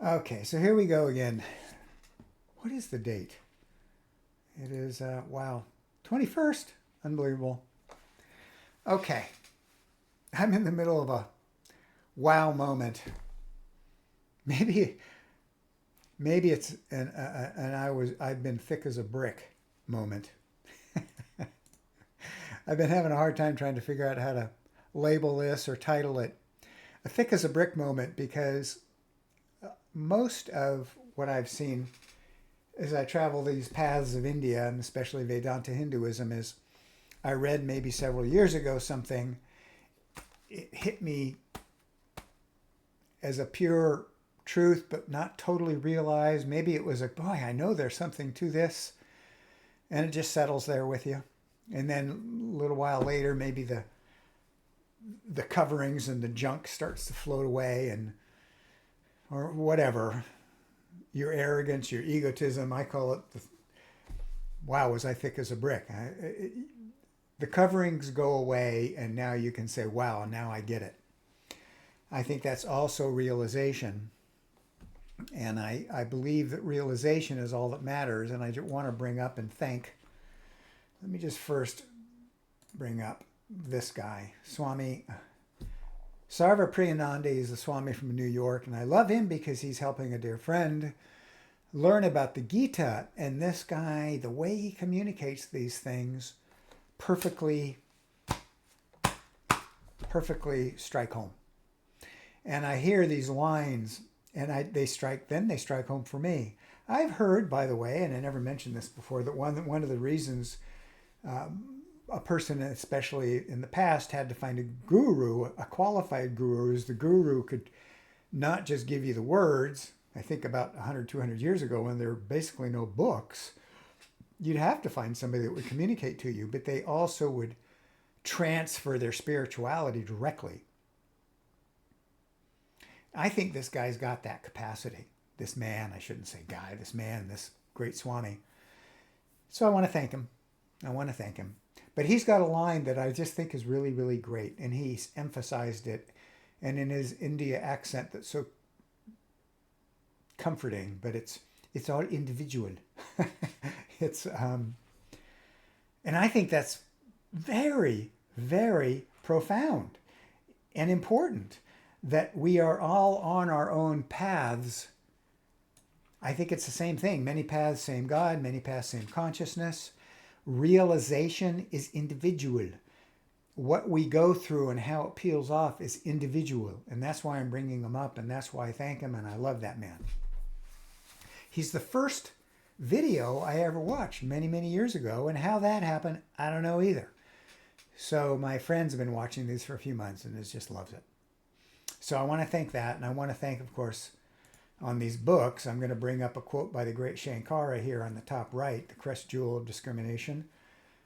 Okay, so here we go again. What is the date? It is, wow, 21st. Unbelievable. Okay, I'm in the middle of a wow moment. Maybe, maybe it's I've been thick as a brick moment. I've been having a hard time trying to figure out how to label this or title it a thick as a brick moment because most of what I've seen as I travel these paths of India, and especially Vedanta Hinduism, is I read maybe several years ago something. It hit me as a pure truth, but not totally realized. Maybe it was like, boy, I know there's something to this. And it just settles there with you. And then a little while later, maybe the coverings and the junk starts to float away and or whatever. Your arrogance, your egotism, I call it wow, was I thick as a brick. The coverings go away and now you can say, wow, now I get it. I think that's also realization. And I believe that realization is all that matters. And I just want to bring up and thank. Let me just first bring up this guy, Swami Sarva Priyananda. He's a Swami from New York. And I love him because he's helping a dear friend learn about the Gita. And this guy, the way he communicates these things, perfectly strike home. And I hear these lines and they strike home for me. I've heard, by the way, and I never mentioned this before, that one of the reasons a person, especially in the past, had to find a guru, a qualified guru, is the guru could not just give you the words. I think about 100, 200 years ago when there were basically no books, you'd have to find somebody that would communicate to you, but they also would transfer their spirituality directly. I think this guy's got that capacity. This man, I shouldn't say guy, this man, this great Swami. So I want to thank him. But he's got a line that I just think is really, really great. And he's emphasized it. And in his India accent that's so comforting, but it's all individual. it's and I think that's very, very profound and important that we are all on our own paths. I think it's the same thing. Many paths, same God, many paths, same consciousness. Realization is individual. What we go through and how it peels off is individual. And that's why I'm bringing him up, and that's why I thank him, and I love that man. He's the first video I ever watched many, many years ago, and how that happened, I don't know either. So my friends have been watching these for a few months and just loves it. So I want to thank that, and I want to thank, of course, on these books, I'm going to bring up a quote by the great Shankara here on the top right, The Crest Jewel of Discrimination.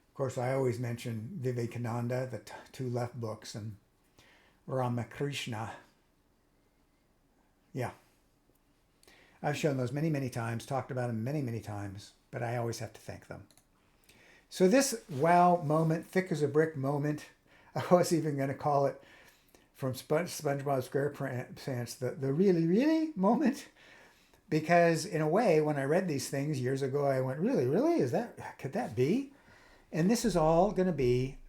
Of course, I always mention Vivekananda, the two left books, and Ramakrishna. Yeah. I've shown those many, many times, talked about them many, many times, but I always have to thank them. So this wow moment, thick as a brick moment, I was even going to call it from SpongeBob SquarePants, the really, really moment. Because in a way, when I read these things years ago, I went, really, really? Could that be? And this is all going to be,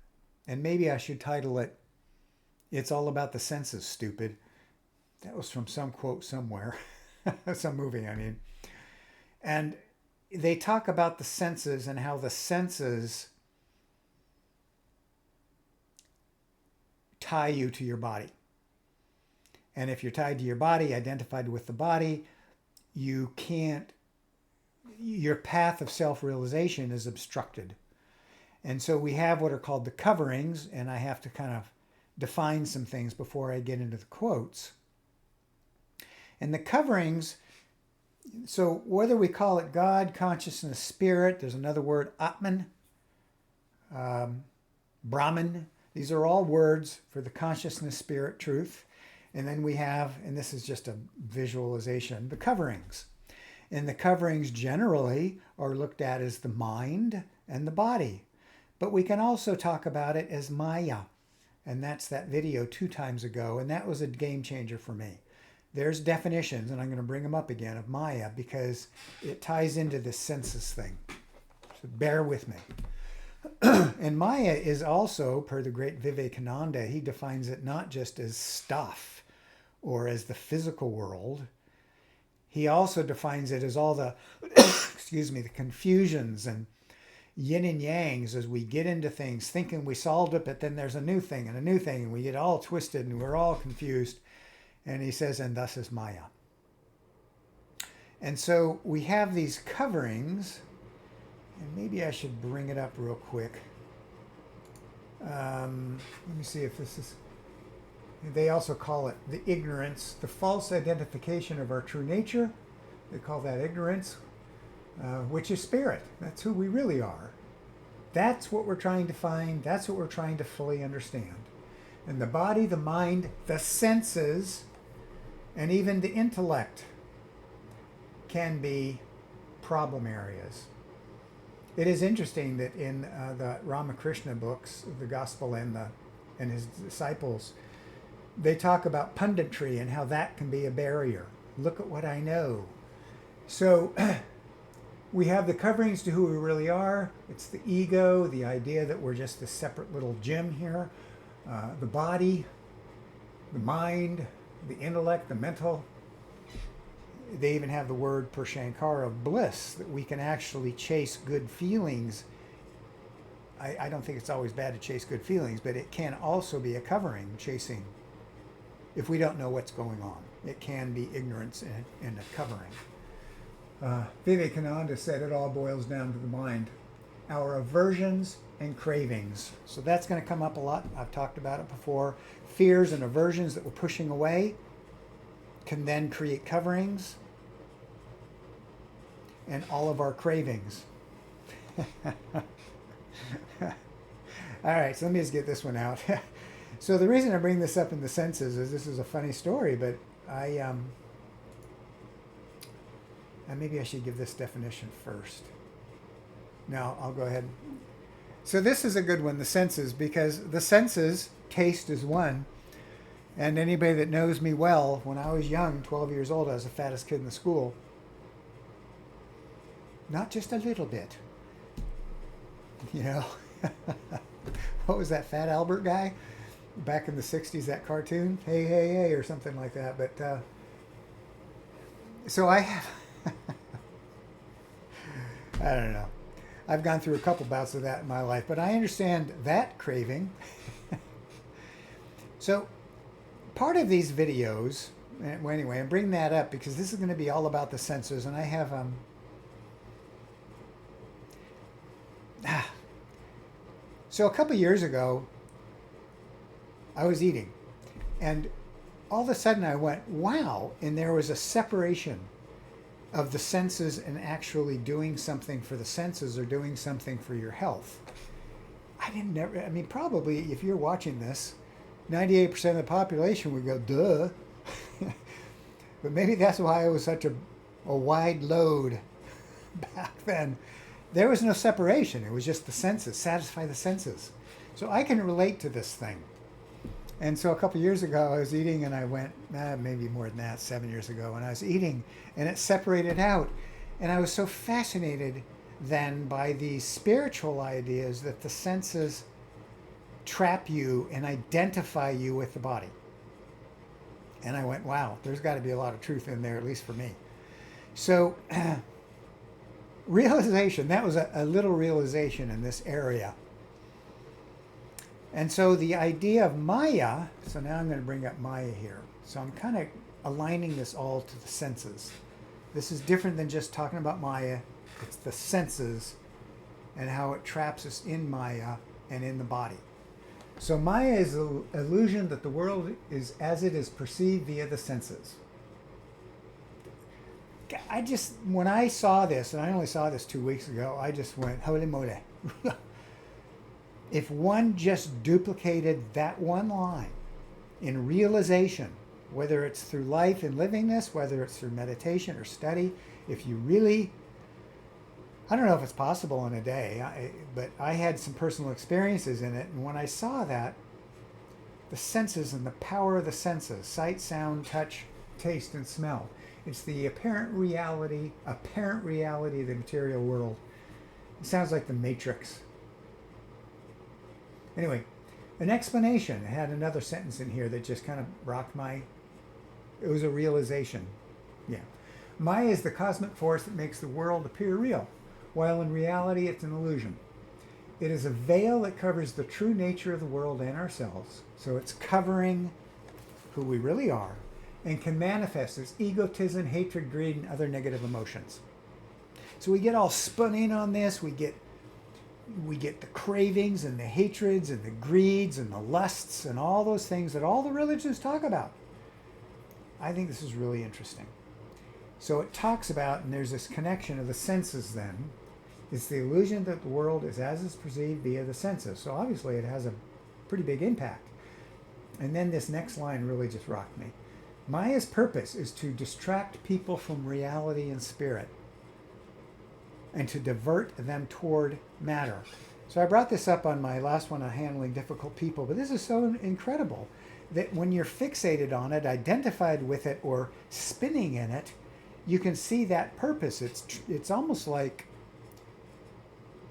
and maybe I should title it, It's All About the Senses, Stupid. That was from some quote somewhere, some movie, I mean. And they talk about the senses and how the senses tie you to your body. And if you're tied to your body, identified with the body, you can't, your path of self-realization is obstructed. And so we have what are called the coverings, and I have to kind of define some things before I get into the quotes. And the coverings, so whether we call it God, consciousness, spirit, there's another word, Atman, Brahman. These are all words for the consciousness, spirit, truth. And then we have, and this is just a visualization, the coverings. And the coverings generally are looked at as the mind and the body. But we can also talk about it as Maya. And that's that video 2 times ago. And that was a game changer for me. there's definitions, and I'm going to bring them up again, of Maya because it ties into this senses thing. So bear with me. And Maya is also, per the great Vivekananda, he defines it not just as stuff or as the physical world. He also defines it as all the, excuse me, the confusions and yin and yangs as we get into things, thinking we solved it, but then there's a new thing and a new thing, and we get all twisted and we're all confused. And he says, and thus is Maya. And so we have these coverings, and maybe I should bring it up real quick. Let me see if this is, they also call it the ignorance, the false identification of our true nature. They call that ignorance, which is spirit. That's who we really are. That's what we're trying to find. That's what we're trying to fully understand. And the body, the mind, the senses, and even the intellect can be problem areas. It is interesting that in the Ramakrishna books, the Gospel and his disciples, they talk about punditry and how that can be a barrier. Look at what I know. So we have the coverings to who we really are. It's the ego, the idea that we're just a separate little gem here. The body, the mind, the intellect, the mental. They even have the word per Shankara of bliss, that we can actually chase good feelings. I don't think it's always bad to chase good feelings, but it can also be a covering, chasing, if we don't know what's going on. It can be ignorance and a covering. Vivekananda said it all boils down to the mind. Our aversions and cravings. So that's going to come up a lot. I've talked about it before. Fears and aversions that we're pushing away can then create coverings. And all of our cravings. All right, so let me just get this one out. So the reason I bring this up in the senses is this is a funny story, but maybe I should give this definition first. No, I'll go ahead. So this is a good one, the senses, because the senses, taste is one. And anybody that knows me well, when I was young, 12 years old, I was the fattest kid in the school. Not just a little bit. You know, what was that Fat Albert guy back in the 60s, that cartoon? Hey, hey, hey, or something like that. But so I have, I don't know. I've gone through a couple bouts of that in my life, but I understand that craving. So part of these videos, well, anyway, I'm bringing that up because this is going to be all about the senses, and I have so a couple years ago, I was eating, and all of a sudden I went, wow, and there was a separation of the senses and actually doing something for the senses or doing something for your health. I mean, probably if you're watching this, 98% of the population would go, duh. But maybe that's why it was such a wide load back then. There was no separation. It was just the senses, satisfy the senses. So I can relate to this thing. And so a couple years ago, I was eating and I went, maybe more than that, 7 years ago, and I was eating and it separated out. And I was so fascinated then by these spiritual ideas that the senses trap you and identify you with the body. And I went, wow, there's got to be a lot of truth in there, at least for me. So realization, that was a little realization in this area. And so the idea of Maya, so now I'm going to bring up Maya here. So I'm kind of aligning this all to the senses. This is different than just talking about Maya. It's the senses and how it traps us in Maya and in the body. So Maya is the illusion that the world is as it is perceived via the senses. When I saw this, and I only saw this 2 weeks ago, I just went, holy moly. If one just duplicated that one line in realization, whether it's through life and living this, whether it's through meditation or study, if you really, I don't know if it's possible in a day, but I had some personal experiences in it. And when I saw that, the senses and the power of the senses, sight, sound, touch, taste, and smell. It's the apparent reality of the material world. It sounds like the Matrix. Anyway, an explanation. I had another sentence in here that just kind of rocked my... It was a realization. Yeah. Maya is the cosmic force that makes the world appear real, while in reality it's an illusion. It is a veil that covers the true nature of the world and ourselves. So it's covering who we really are and can manifest as egotism, hatred, greed, and other negative emotions. So we get all spun in on this. We get the cravings and the hatreds and the greeds and the lusts and all those things that all the religions talk about. I think this is really interesting. So it talks about, and there's this connection of the senses then. It's the illusion that the world is as is perceived via the senses. So obviously it has a pretty big impact. And then this next line really just rocked me. Maya's purpose is to distract people from reality and spirit and to divert them toward matter. So I brought this up on my last one on handling difficult people, but this is so incredible that when you're fixated on it, identified with it, or spinning in it, you can see that purpose. It's almost like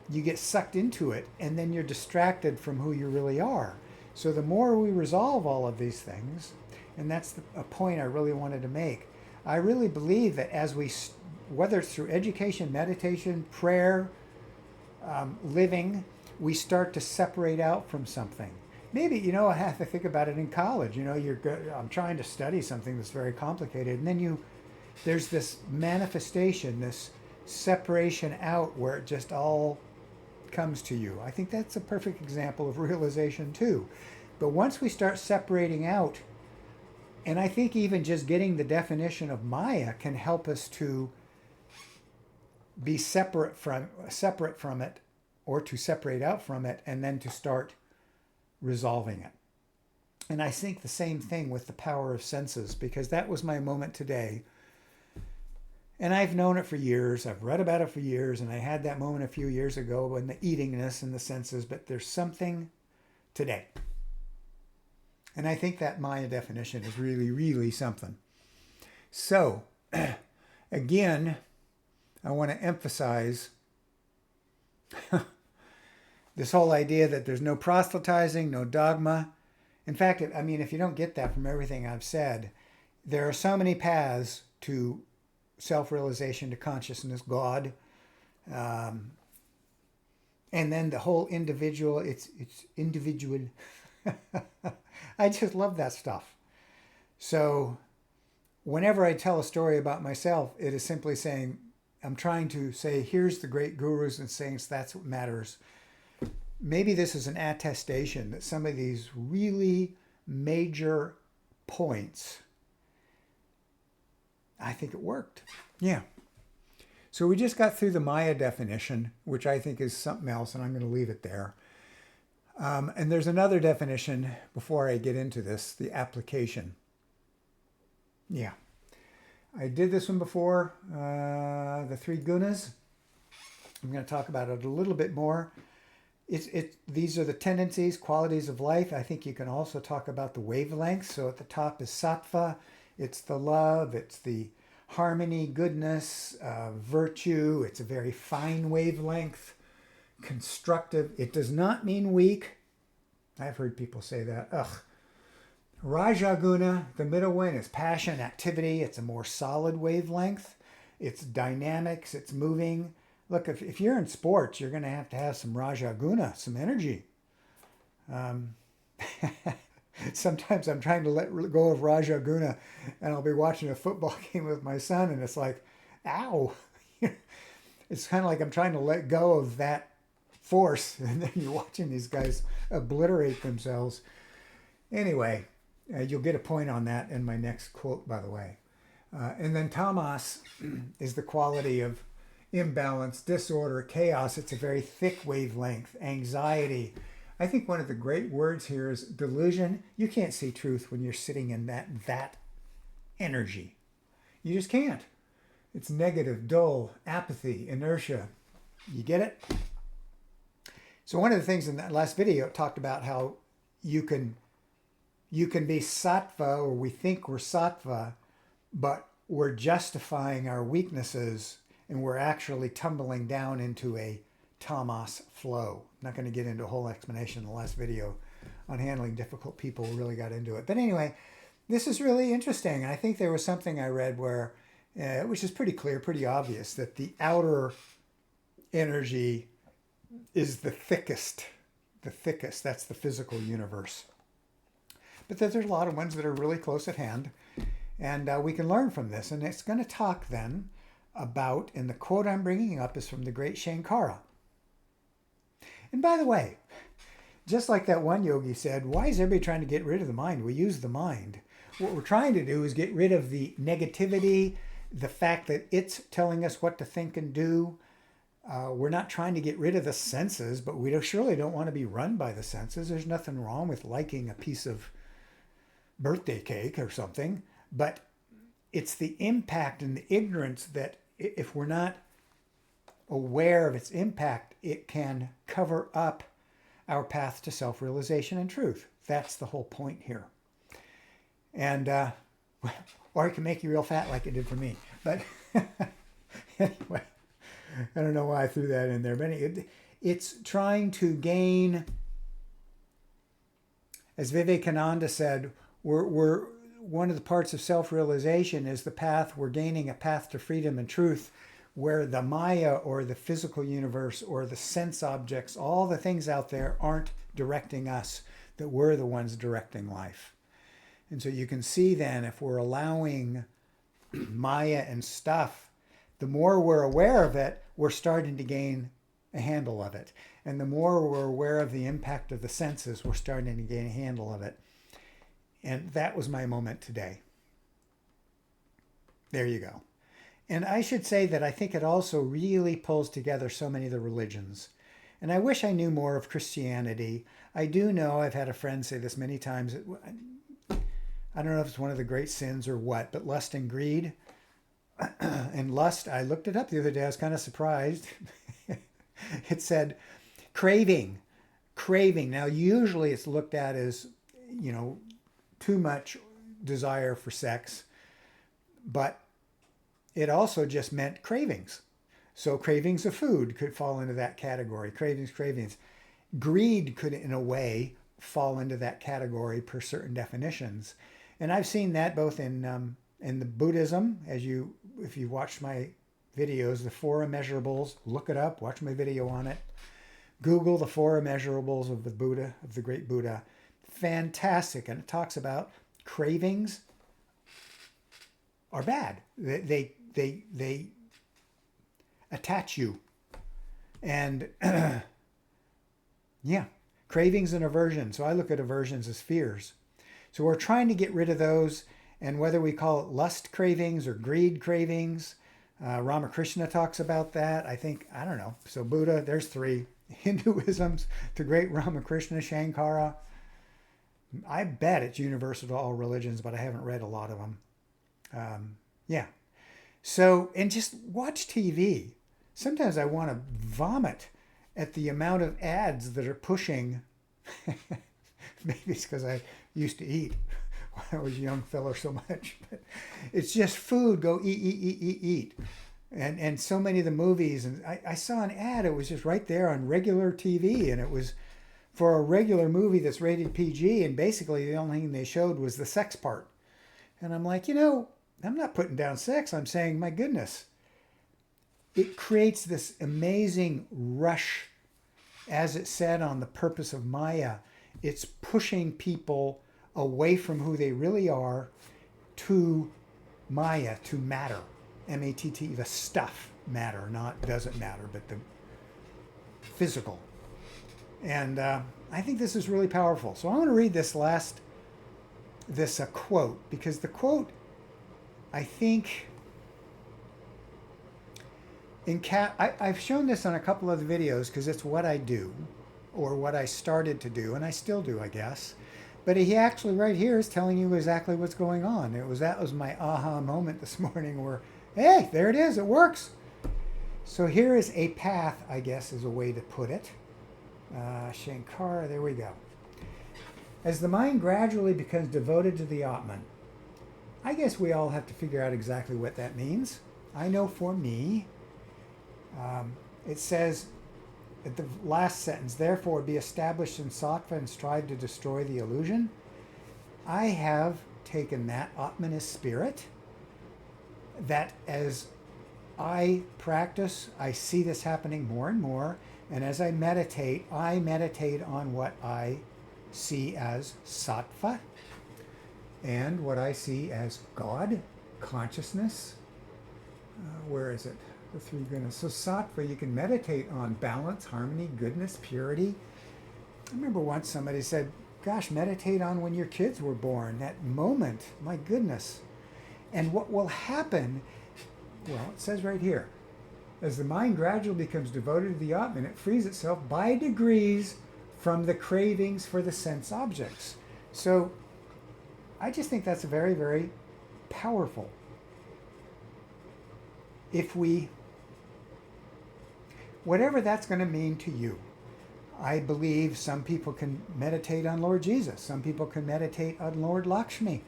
you get sucked into it and then you're distracted from who you really are. So the more we resolve all of these things, and that's a point I really wanted to make, I really believe that as we, whether it's through education, meditation, prayer, living, we start to separate out from something. Maybe, I have to think about it in college. I'm trying to study something that's very complicated, and then there's this manifestation, this separation out where it just all comes to you. I think that's a perfect example of realization too. But once we start separating out, and I think even just getting the definition of Maya can help us to be separate from it, or to separate out from it, and then to start resolving it. And I think the same thing with the power of senses, because that was my moment today. And I've known it for years. I've read about it for years, and I had that moment a few years ago when the eatingness and the senses, but there's something today. And I think that Maya definition is really, really something. So, again, I want to emphasize this whole idea that there's no proselytizing, no dogma. In fact, if you don't get that from everything I've said, there are so many paths to self-realization, to consciousness, God. And then the whole individual, it's individual. I just love that stuff. So whenever I tell a story about myself, it is simply saying, I'm trying to say, here's the great gurus and saints, that's what matters. Maybe this is an attestation that some of these really major points, I think it worked. Yeah. So we just got through the Maya definition, which I think is something else, and I'm going to leave it there. And there's another definition before I get into this, the application. Yeah. I did this one before, the three gunas. I'm going to talk about it a little bit more. These are the tendencies, qualities of life. I think you can also talk about the wavelengths. So at the top is sattva. It's the love. It's the harmony, goodness, virtue. It's a very fine wavelength. Constructive. It does not mean weak. I've heard people say that. Rajaguna, the middle one, is passion, activity. It's a more solid wavelength. It's dynamics. It's moving. Look, if you're in sports, you're going to have some Rajaguna, some energy. Sometimes I'm trying to let go of Rajaguna, and I'll be watching a football game with my son, and it's like, ow. It's kind of like I'm trying to let go of that force, and then you're watching these guys obliterate themselves. Anyway, you'll get a point on that in my next quote, by the way. And then tamas is the quality of imbalance, disorder, chaos. It's a very thick wavelength, anxiety. I think one of the great words here is delusion. You can't see truth when you're sitting in that energy. You just can't. It's negative, dull, apathy, inertia. You get it? So one of the things in that last video talked about how you can be sattva, or we think we're sattva, but we're justifying our weaknesses and we're actually tumbling down into a tamas flow. I'm not going to get into a whole explanation in the last video on handling difficult people. We really got into it. But anyway, this is really interesting. I think there was something I read where, which is pretty clear, pretty obvious, that the outer energy is the thickest. The thickest, that's the physical universe. But there's a lot of ones that are really close at hand. And we can learn from this. And it's going to talk then about, and the quote I'm bringing up is from the great Shankara. And by the way, just like that one yogi said, why is everybody trying to get rid of the mind? We use the mind. What we're trying to do is get rid of the negativity, the fact that it's telling us what to think and do. We're not trying to get rid of the senses, but we surely don't want to be run by the senses. There's nothing wrong with liking a piece of birthday cake or something, but it's the impact and the ignorance that if we're not aware of its impact, it can cover up our path to self-realization and truth. That's the whole point here. And, or it can make you real fat like it did for me. But anyway, I don't know why I threw that in there. But it's trying to gain, as Vivekananda said, we're one of the parts of self-realization is the path, we're gaining a path to freedom and truth, where the Maya or the physical universe or the sense objects, all the things out there aren't directing us, that we're the ones directing life. And so you can see then if we're allowing Maya and stuff, the more we're aware of it, we're starting to gain a handle of it. And the more we're aware of the impact of the senses, we're starting to gain a handle of it. And that was my moment today. There you go. And I should say that I think it also really pulls together so many of the religions. And I wish I knew more of Christianity. I do know, I've had a friend say this many times, I don't know if it's one of the great sins or what, but lust and greed. And lust, I looked it up the other day, I was kind of surprised. It said craving. Craving. Now, usually it's looked at as, too much desire for sex, but it also just meant cravings. So cravings of food could fall into that category. Cravings. Greed could, in a way, fall into that category per certain definitions. And I've seen that both in the Buddhism, if you watched my videos, the four immeasurables, look it up, watch my video on it. Google the four immeasurables of the Buddha, of the great Buddha. Fantastic. And it talks about cravings are bad. They attach you. And yeah, cravings and aversion. So I look at aversions as fears. So we're trying to get rid of those. And whether we call it lust cravings or greed cravings, Ramakrishna talks about that. I don't know. So Buddha, there's three. Hinduism's the great Ramakrishna, Shankara. I bet it's universal to all religions, but I haven't read a lot of them. Yeah. So, and just watch TV. Sometimes I want to vomit at the amount of ads that are pushing. Maybe it's because I used to eat when I was a young fellow so much. But it's just food. Go eat. And so many of the movies. And I saw an ad. It was just right there on regular TV. And it was for a regular movie that's rated PG. And basically the only thing they showed was the sex part. And I'm like, I'm not putting down sex. I'm saying, my goodness, it creates this amazing rush, as it said on The Purpose of Maya. It's pushing people away from who they really are to Maya, to matter. M-A-T-T, the stuff, matter, not doesn't matter, but the physical. And I think this is really powerful. So I want to read this quote, because the quote, I think, I've shown this on a couple of the videos because it's what I do, or what I started to do, and I still do, I guess. But he actually right here is telling you exactly what's going on. That was my aha moment this morning where, hey, there it is, it works. So here is a path, I guess is a way to put it. Shankara, there we go. As the mind gradually becomes devoted to the Atman, I guess we all have to figure out exactly what that means. I know for me, it says at the last sentence, therefore be established in sattva and strive to destroy the illusion. I have taken that Atman as spirit, that as I practice, I see this happening more and more, and as I meditate on what I see as sattva and what I see as God, consciousness. Where is it? The three gunas. So sattva, you can meditate on balance, harmony, goodness, purity. I remember once somebody said, gosh, meditate on when your kids were born, that moment, my goodness. And what will happen, well, it says right here, as the mind gradually becomes devoted to the Atman, it frees itself by degrees from the cravings for the sense objects. So I just think that's very, very powerful. If we, whatever that's going to mean to you, I believe some people can meditate on Lord Jesus. Some people can meditate on Lord Lakshmi,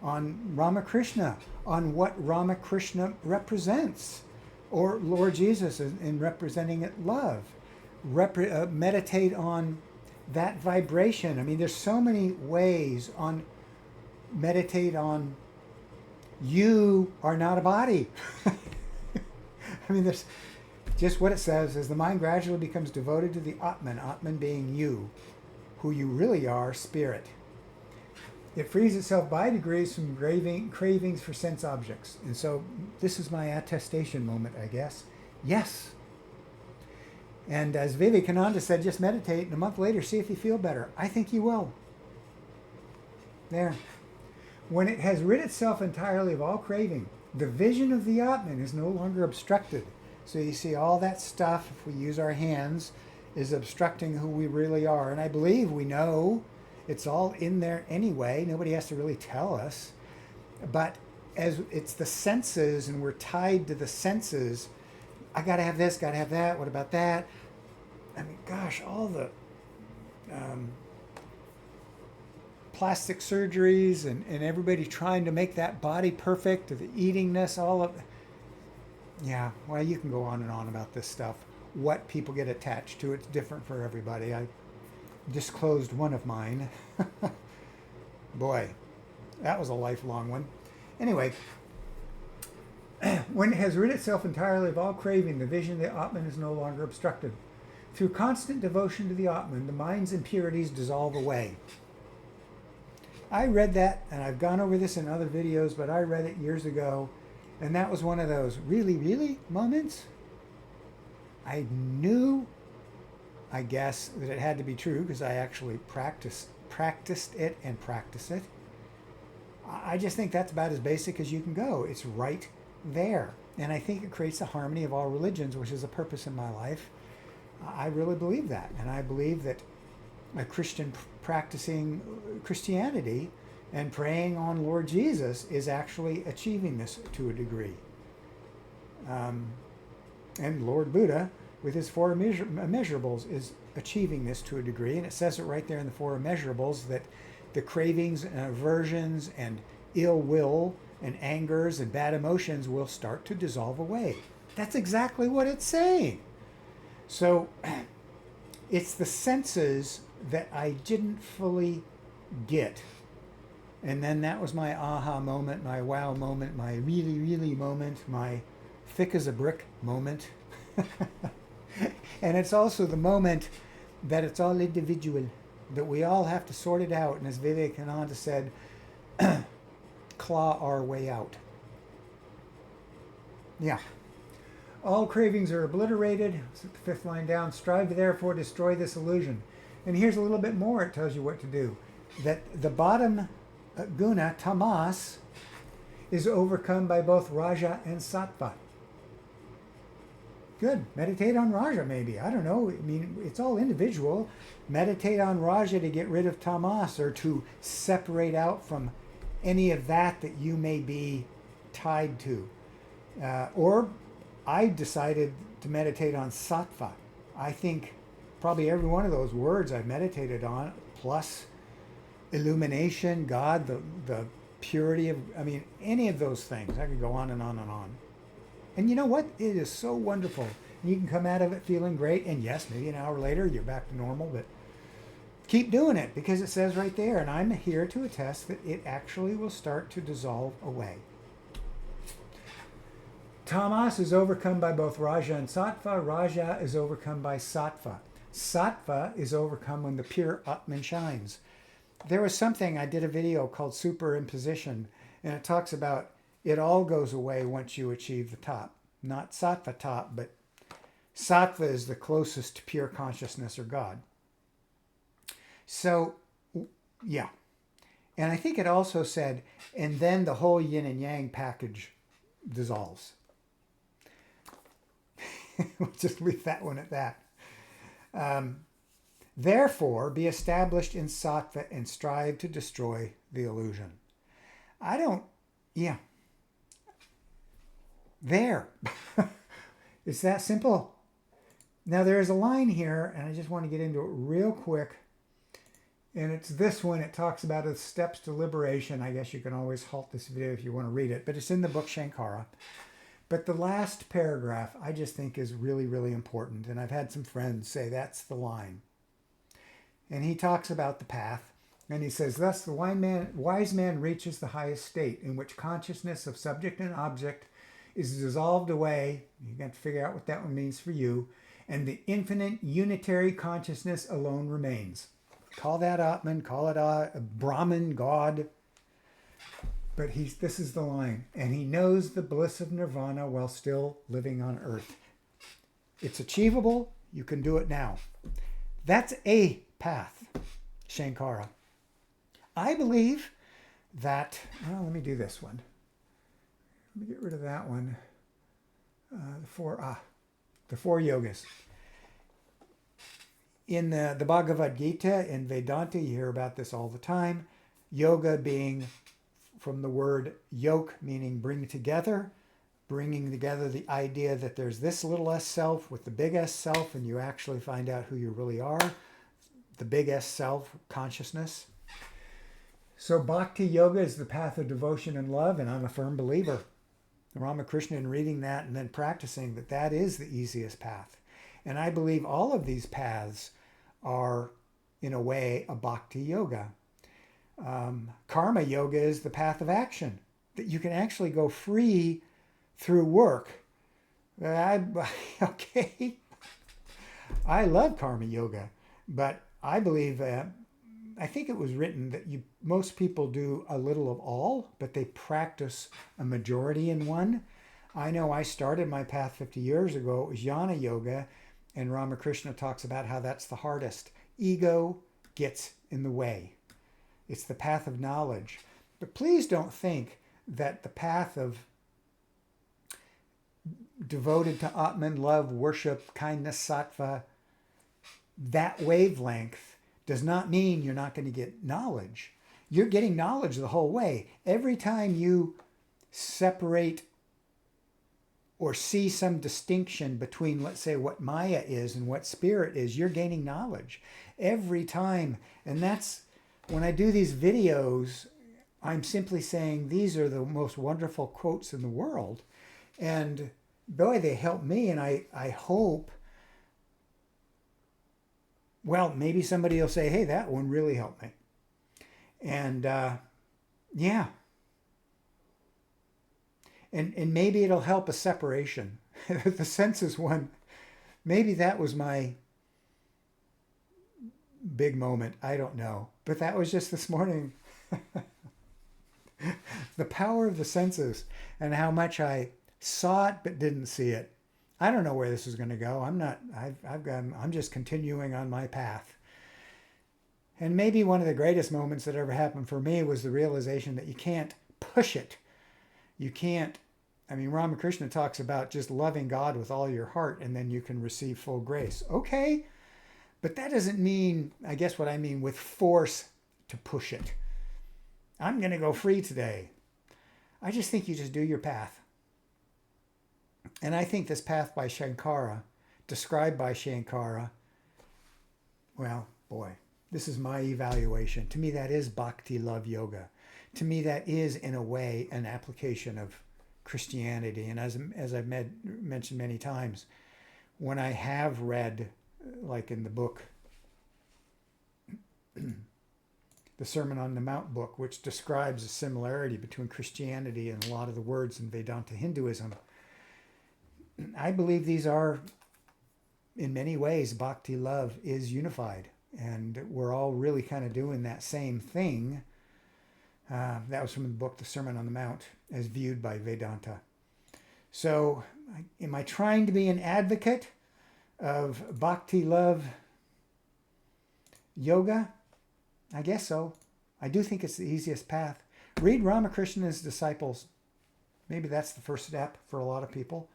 on Ramakrishna, on what Ramakrishna represents, or Lord Jesus in representing it love. Meditate on that vibration. I mean, there's so many ways on meditate on you are not a body. I mean, there's just what it says is the mind gradually becomes devoted to the Atman, Atman being you, who you really are, spirit. It frees itself by degrees from cravings for sense objects. And so this is my attestation moment, I guess. Yes. And as Vivekananda said, just meditate and a month later see if you feel better. I think you will. There. When it has rid itself entirely of all craving, the vision of the Atman is no longer obstructed. So you see all that stuff, if we use our hands, is obstructing who we really are. And I believe we know it's all in there anyway. Nobody has to really tell us. But as it's the senses and we're tied to the senses, I got to have this, got to have that, what about that? I mean, gosh, all the plastic surgeries and everybody trying to make that body perfect, the eatingness, all of, yeah, well, you can go on and on about this stuff. What people get attached to, it's different for everybody. I disclosed one of mine. Boy, that was a lifelong one. Anyway, when it has rid itself entirely of all craving, the vision of the Atman is no longer obstructed. Through constant devotion to the Atman, the mind's impurities dissolve away. I read that, and I've gone over this in other videos, but I read it years ago, and that was one of those really moments. I knew, I guess, that it had to be true because I actually practiced it and practice it. I just think that's about as basic as you can go. It's right there. And I think it creates the harmony of all religions, which is a purpose in my life. I really believe that. And I believe that a Christian practicing Christianity and praying on Lord Jesus is actually achieving this to a degree. And Lord Buddha, with his four immeasurables, is achieving this to a degree. And it says it right there in the four immeasurables that the cravings and aversions and ill will and angers and bad emotions will start to dissolve away. That's exactly what it's saying. So it's the senses that I didn't fully get. And then that was my aha moment, my wow moment, my really moment, my thick as a brick moment. And it's also the moment that it's all individual, that we all have to sort it out. And as Vivekananda said, claw our way out. Yeah. All cravings are obliterated. The fifth line down. Strive to therefore destroy this illusion. And here's a little bit more. It tells you what to do. That the bottom guna, tamas, is overcome by both raja and sattva. Good. Meditate on raja, maybe. I don't know. I mean, it's all individual. Meditate on raja to get rid of tamas, or to separate out from any of that you may be tied to. Or I decided to meditate on sattva. I think probably every one of those words I've meditated on, plus illumination, God, the purity of, I mean, any of those things. I could go on and on and on. And you know what? It is so wonderful. You can come out of it feeling great. And yes, maybe an hour later you're back to normal, but keep doing it because it says right there. And I'm here to attest that it actually will start to dissolve away. Tamas is overcome by both Raja and Sattva. Raja is overcome by Sattva. Sattva is overcome when the pure Atman shines. There was something, I did a video called Superimposition, and it talks about it all goes away once you achieve the top. Not Sattva top, but Sattva is the closest to pure consciousness or God. So, yeah. And I think it also said, and then the whole yin and yang package dissolves. We'll just leave that one at that. Therefore, be established in sattva and strive to destroy the illusion. There. It's that simple. Now, there's a line here, and I just want to get into it real quick. And it's this one. It talks about the steps to liberation. I guess you can always halt this video if you want to read it, but it's in the book Shankara. But the last paragraph I just think is really, really important. And I've had some friends say that's the line. And he talks about the path. And he says, thus the wise man reaches the highest state in which consciousness of subject and object is dissolved away. You got to figure out what that one means for you. And the infinite unitary consciousness alone remains. Call that Atman, call it a Brahman, God. But this is the line. And he knows the bliss of nirvana while still living on earth. It's achievable. You can do it now. That's a path, Shankara. I believe that, well, let me do this one. Let me get rid of that one. The four yogas. In the Bhagavad Gita, in Vedanta, you hear about this all the time. Yoga being from the word yoke, meaning bring together, bringing together the idea that there's this little s self with the big S self, and you actually find out who you really are, the big S self, consciousness. So Bhakti Yoga is the path of devotion and love, and I'm a firm believer. Ramakrishna, in reading that and then practicing, that is the easiest path. And I believe all of these paths are, in a way, a Bhakti Yoga. Karma Yoga is the path of action, that you can actually go free through work. Okay, I love Karma Yoga, but I believe, I think it was written that most people do a little of all, but they practice a majority in one. I know I started my path 50 years ago. It was Jnana Yoga, and Ramakrishna talks about how that's the hardest. Ego gets in the way. It's the path of knowledge. But please don't think that the path of devoted to Atman, love, worship, kindness, sattva, that wavelength does not mean you're not going to get knowledge. You're getting knowledge the whole way. Every time you separate or see some distinction between, let's say, what Maya is and what spirit is, you're gaining knowledge every time. And that's, when I do these videos, I'm simply saying these are the most wonderful quotes in the world. And boy, they help me. And I hope, well, maybe somebody will say, hey, that one really helped me. And yeah. And maybe it'll help a separation. The senses one, maybe that was my big moment. I don't know. But that was just this morning. The power of the senses and how much I saw it but didn't see it. I don't know where this is going to go. I'm just continuing on my path. And maybe one of the greatest moments that ever happened for me was the realization that you can't push it. You can't, I mean, Ramakrishna talks about just loving God with all your heart and then you can receive full grace. Okay, but that doesn't mean, I guess what I mean with force to push it. I'm going to go free today. I just think you just do your path. And I think this path by Shankara, described by Shankara, well, boy, this is my evaluation. To me, that is Bhakti Love Yoga. to me, that is, in a way, an application of Christianity. And as I've mentioned many times, when I have read, like in the book, the Sermon on the Mount book, which describes a similarity between Christianity and a lot of the words in Vedanta Hinduism, I believe these are, in many ways, bhakti love is unified. And we're all really kind of doing that same thing. That was from the book, The Sermon on the Mount, as viewed by Vedanta. So, am I trying to be an advocate of bhakti love yoga? I guess so. I do think it's the easiest path. Read Ramakrishna's Disciples. Maybe that's the first step for a lot of people.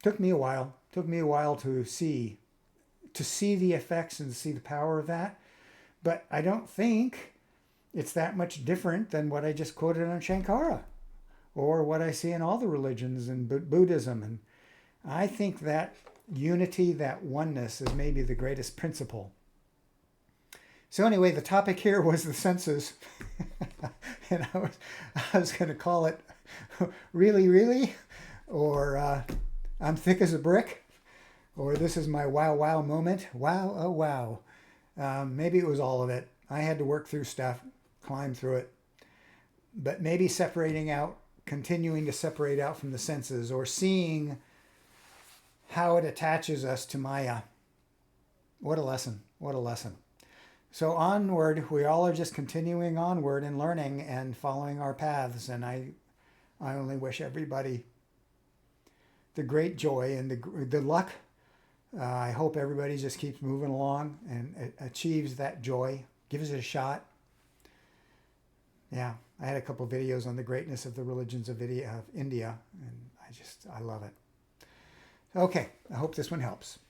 Took me a while. Took me a while to see the effects and to see the power of that. But I don't think it's that much different than what I just quoted on Shankara or what I see in all the religions and Buddhism. And I think that unity, that oneness is maybe the greatest principle. So anyway, the topic here was the senses. And I was going to call it Really, Really? Or I'm Thick as a Brick? Or This is My Wow Wow Moment? Wow, oh wow. Maybe it was all of it. I had to work through stuff, climb through it. But maybe separating out, continuing to separate out from the senses, or seeing how it attaches us to Maya. What a lesson. What a lesson. So onward, we all are just continuing onward and learning and following our paths. And I only wish everybody the great joy and the luck. I hope everybody just keeps moving along and achieves that joy, gives it a shot. Yeah, I had a couple of videos on the greatness of the religions of India, and I love it. Okay, I hope this one helps.